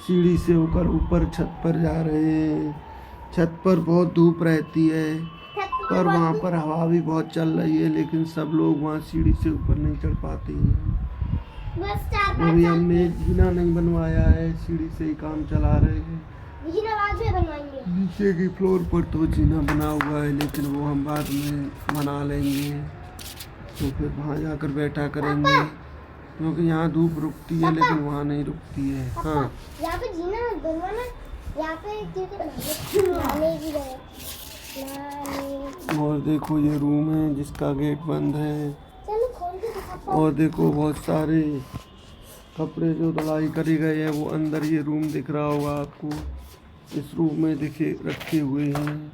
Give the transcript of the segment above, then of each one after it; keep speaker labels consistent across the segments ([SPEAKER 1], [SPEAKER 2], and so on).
[SPEAKER 1] सीढ़ी से होकर ऊपर छत पर जा रहे हैं। छत पर बहुत धूप रहती है पर वहाँ पर हवा भी बहुत चल रही है, लेकिन सब लोग वहाँ सीढ़ी से ऊपर नहीं चढ़ पाते हैं। अभी हमने जीना नहीं बनवाया है, सीढ़ी से ही काम चला रहे हैं। नीचे की फ्लोर पर तो जीना बना हुआ है, लेकिन वो हम बाद में बना लेंगे, तो फिर वहाँ जाकर बैठा करेंगे, क्योंकि यहाँ धूप रुकती है लेकिन वहाँ नहीं रुकती है। हाँ,
[SPEAKER 2] यहाँ पे जीना बनवाना, यहाँ पे
[SPEAKER 1] और देखो ये रूम है जिसका गेट बंद है। और देखो बहुत सारे कपड़े जो धुलाई करे गए हैं वो अंदर ये रूम दिख रहा होगा आपको, इस रूम में देखे रखे हुए हैं।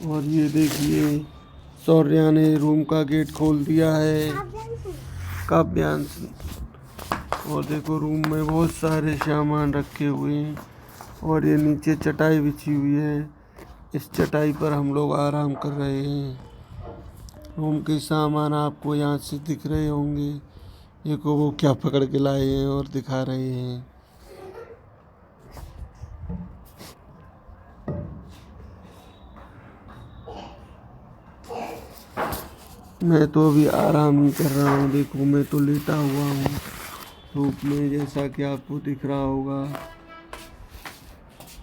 [SPEAKER 1] और ये देखिए शौर्या ने रूम का गेट खोल दिया है, काव्यांश। और देखो रूम में बहुत सारे सामान रखे हुए हैं और ये नीचे चटाई बिछी हुई है, इस चटाई पर हम लोग आराम कर रहे हैं। रूम के सामान आपको यहाँ से दिख रहे होंगे। देखो वो क्या पकड़ के लाए हैं और दिखा रहे हैं। मैं तो अभी आराम ही कर रहा हूँ। देखो मैं तो लेटा हुआ हूँ धूप में, जैसा कि आपको दिख रहा होगा।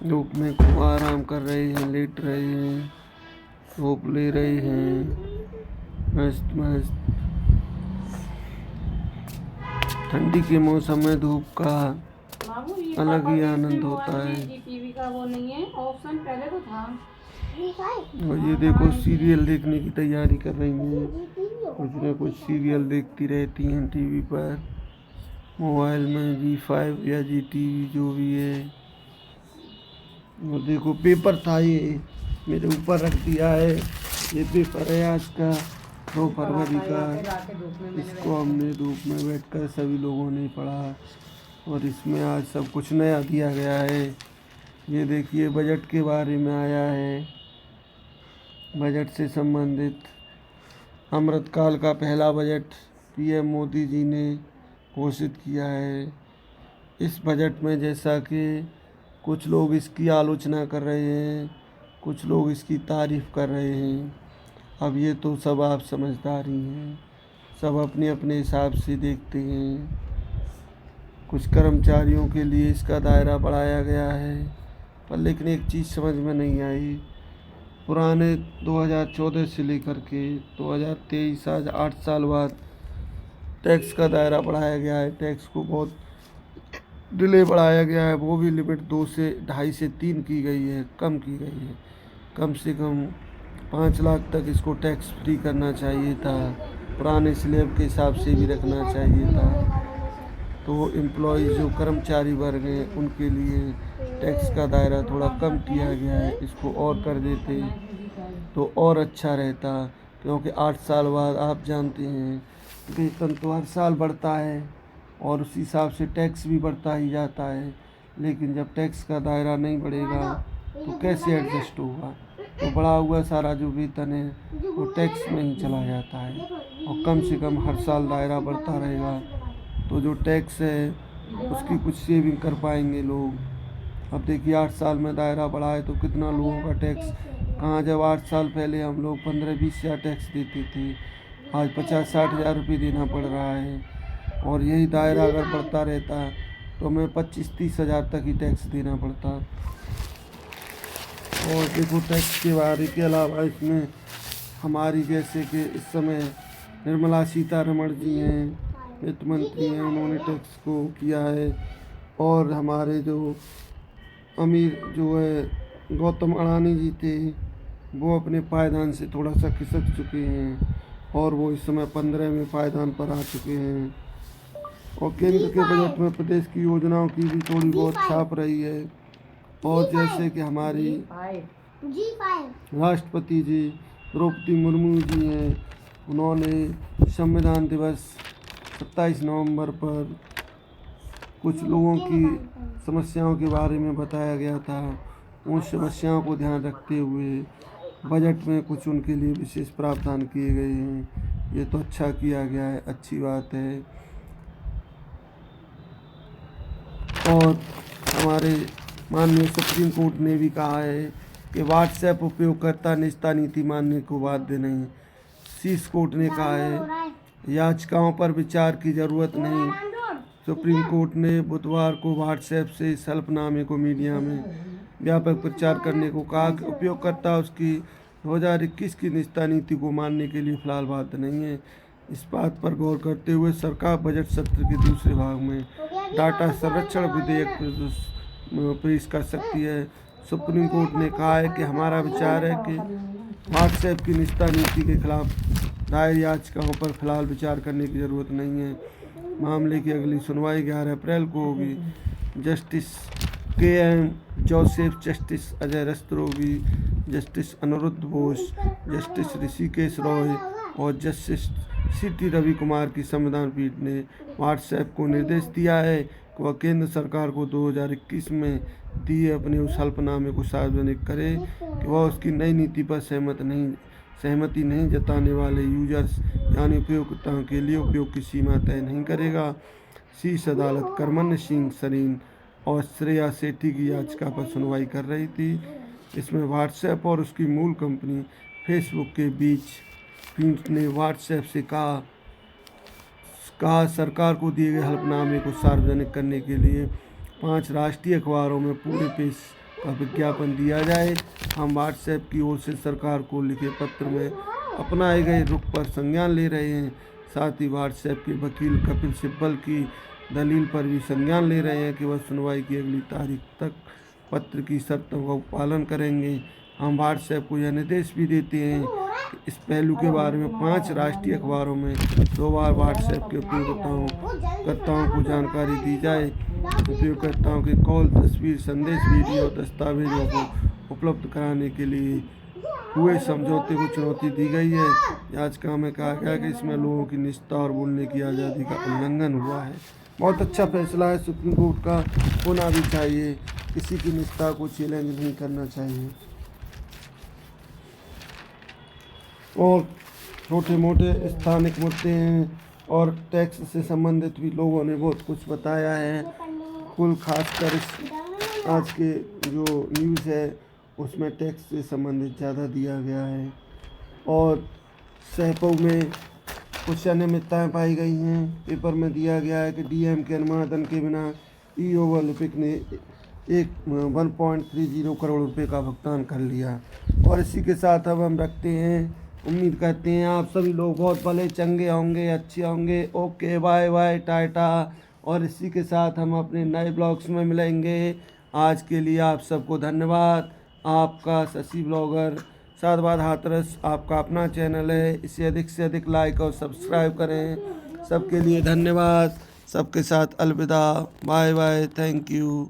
[SPEAKER 1] धूप में खूब आराम कर रहे हैं, लेट रहे हैं, धूप ले रहे हैं, मस्त मस्त। ठंडी के मौसम में धूप का अलग ही आनंद होता है।
[SPEAKER 3] टीवी का वो नहीं है ऑप्शन, पहले तो था।
[SPEAKER 1] और ये देखो सीरियल देखने की तैयारी कर रही हैं, कुछ न कुछ सीरियल देखती रहती हैं टीवी पर, मोबाइल में G5 या GTV जो भी है। और देखो पेपर था, ये मेरे ऊपर रख दिया है, ये पेपर है आज का 2 फरवरी का। इसको हमने धूप में बैठकर सभी लोगों ने पढ़ा और इसमें आज सब कुछ नया दिया गया है। ये देखिए बजट के बारे में आया है, बजट से संबंधित अमृतकाल का पहला बजट PM मोदी जी ने घोषित किया है। इस बजट में जैसा कि कुछ लोग इसकी आलोचना कर रहे हैं, कुछ लोग इसकी तारीफ़ कर रहे हैं। अब ये तो सब आप समझदार ही हैं, सब अपने अपने हिसाब से देखते हैं। कुछ कर्मचारियों के लिए इसका दायरा बढ़ाया गया है, पर लेकिन एक चीज़ समझ में नहीं आई, पुराने 2014 से लेकर के 2023 आज 8 साल बाद टैक्स का दायरा बढ़ाया गया है। टैक्स को बहुत डिले बढ़ाया गया है, वो भी लिमिट 2 से 2.5 से 3 की गई है, कम की गई है। कम से कम 5 लाख तक इसको टैक्स फ्री करना चाहिए था, पुराने स्लैब के हिसाब से भी रखना चाहिए था। तो एम्प्लॉयज़ जो कर्मचारी वर्ग हैं उनके लिए टैक्स का दायरा थोड़ा कम किया गया है। इसको और कर देते तो और अच्छा रहता, क्योंकि 8 साल बाद आप जानते हैं वेतन तो हर साल बढ़ता है और उसी हिसाब से टैक्स भी बढ़ता ही जाता है। लेकिन जब टैक्स का दायरा नहीं बढ़ेगा तो कैसे एडजस्ट होगा? तो बढ़ा हुआ सारा जो वेतन है वो टैक्स में ही चला जाता है, और कम से कम हर साल दायरा बढ़ता रहेगा तो जो टैक्स है उसकी कुछ सेविंग कर पाएंगे लोग। अब देखिए 8 साल में दायरा बढ़ा है तो कितना लोगों का टैक्स कहाँ, जब 8 साल पहले हम लोग 15-20 हज़ार टैक्स देते थे, आज 50-60 हज़ार रुपये देना पड़ रहा है। और यही दायरा अगर बढ़ता रहता तो हमें 25-30 हज़ार तक ही टैक्स देना पड़ता। और देखो टैक्स के बारे के अलावा इसमें हमारी जैसे कि इस समय निर्मला सीतारमण जी हैं, वित्त मंत्री हैं, उन्होंने टैक्स को किया है। और हमारे जो अमीर जो है गौतम अडानी जी थे, वो अपने पायदान से थोड़ा सा खिसक चुके हैं और वो इस समय 15 में पायदान पर आ चुके हैं। और केंद्र के बजट में प्रदेश की योजनाओं की भी थोड़ी बहुत छाप रही है। और जैसे कि हमारी राष्ट्रपति जी द्रौपदी मुर्मू जी हैं, उन्होंने संविधान दिवस 27 नवंबर पर कुछ लोगों की समस्याओं के बारे में बताया गया था। उन समस्याओं को ध्यान रखते हुए बजट में कुछ उनके लिए विशेष प्रावधान किए गए हैं। ये तो अच्छा किया गया है, अच्छी बात है। और हमारे माननीय सुप्रीम कोर्ट ने भी कहा है कि व्हाट्सएप उपयोगकर्ता निजता नीति मानने को बाध्य नहीं। शीर्ष कोर्ट ने कहा है याचिकाओं पर विचार की जरूरत नहीं। सुप्रीम कोर्ट ने बुधवार को व्हाट्सएप से इस हल्फनामे को मीडिया में व्यापक प्रचार करने को कहा कि उपयोगकर्ता उसकी 2021 की निजता नीति को मानने के लिए फिलहाल बाध्य नहीं है। इस बात पर गौर करते हुए सरकार बजट सत्र के दूसरे भाग में डाटा संरक्षण विधेयक पेश कर सकती है। सुप्रीम कोर्ट ने कहा है कि हमारा विचार है कि व्हाट्सएप की निजता नीति के खिलाफ दायर याचिकाओं पर फिलहाल विचार करने की जरूरत नहीं है। मामले की अगली सुनवाई 11 अप्रैल को होगी। Justice KM Joseph, justice Ajay Rastogi, justice Aniruddha Bose, justice Hrishikesh Roy और जस्टिस CT रवि कुमार की संविधान पीठ ने व्हाट्सएप को निर्देश दिया है कि वह केंद्र सरकार को 2021 में दिए अपने उस हल्फनामे को सार्वजनिक करे कि वह उसकी नई नीति पर सहमति नहीं जताने वाले यूजर्स यानी उपयोगकर्ताओं के लिए उपयोग की सीमा तय नहीं करेगा। शीर्ष अदालत करमन सिंह सरीन और श्रेया सेठी की याचिका पर सुनवाई कर रही थी। इसमें व्हाट्सएप और उसकी मूल कंपनी फेसबुक के बीच पीठ ने व्हाट्सएप से कहा सरकार को दिए गए हल्फनामे को सार्वजनिक करने के लिए 5 राष्ट्रीय अखबारों में पूरे पेज का विज्ञापन दिया जाए। हम व्हाट्सएप की ओर से सरकार को लिखे पत्र में अपनाए गए रुख पर संज्ञान ले रहे हैं। साथ ही व्हाट्सएप के वकील कपिल सिब्बल की दलील पर भी संज्ञान ले रहे हैं कि वह सुनवाई की अगली तारीख तक पत्र की शर्तों का पालन करेंगे। हम व्हाट्सएप को यह निर्देश भी देते हैं कि इस पहलू के बारे में 5 राष्ट्रीय अखबारों में 2 बार व्हाट्सएप के उपयोगकर्ताओं को जानकारी दी जाए। उपयोगकर्ताओं के कॉल, तस्वीर, संदेश, वीडियो, दस्तावेजों को उपलब्ध कराने के लिए हुए समझौते को चुनौती दी गई है। याचिका में कहा गया कि इसमें लोगों की निजता और बोलने की आज़ादी का उल्लंघन हुआ है। बहुत अच्छा फैसला है सुप्रीम कोर्ट का, होना भी चाहिए। किसी की निजता को चैलेंज नहीं करना चाहिए। और छोटे मोटे स्थानिक मुद्दे हैं और टैक्स से संबंधित भी लोगों ने बहुत कुछ बताया है। कुल खासकर इस आज के जो न्यूज़ है उसमें टैक्स से संबंधित ज़्यादा दिया गया है और सहपऊ में कुछ अनियमितताएँ पाई गई हैं। पेपर में दिया गया है कि DM के अनुमोदन के बिना EO ओलंपिक ने 1.30 करोड़ रुपए का भुगतान कर लिया। और इसी के साथ अब हम रखते हैं, उम्मीद करते हैं आप सभी लोग बहुत भले चंगे होंगे, अच्छे होंगे। Okay, bye bye, tata. और इसी के साथ हम अपने नए ब्लॉग्स में मिलेंगे। आज के लिए आप सबको धन्यवाद। आपका शशि ब्लॉगर साधुवाद हाथरस आपका अपना चैनल है। इसे अधिक से अधिक लाइक और सब्सक्राइब करें। सबके लिए धन्यवाद। सबके साथ अलविदा, बाय बाय, थैंक यू।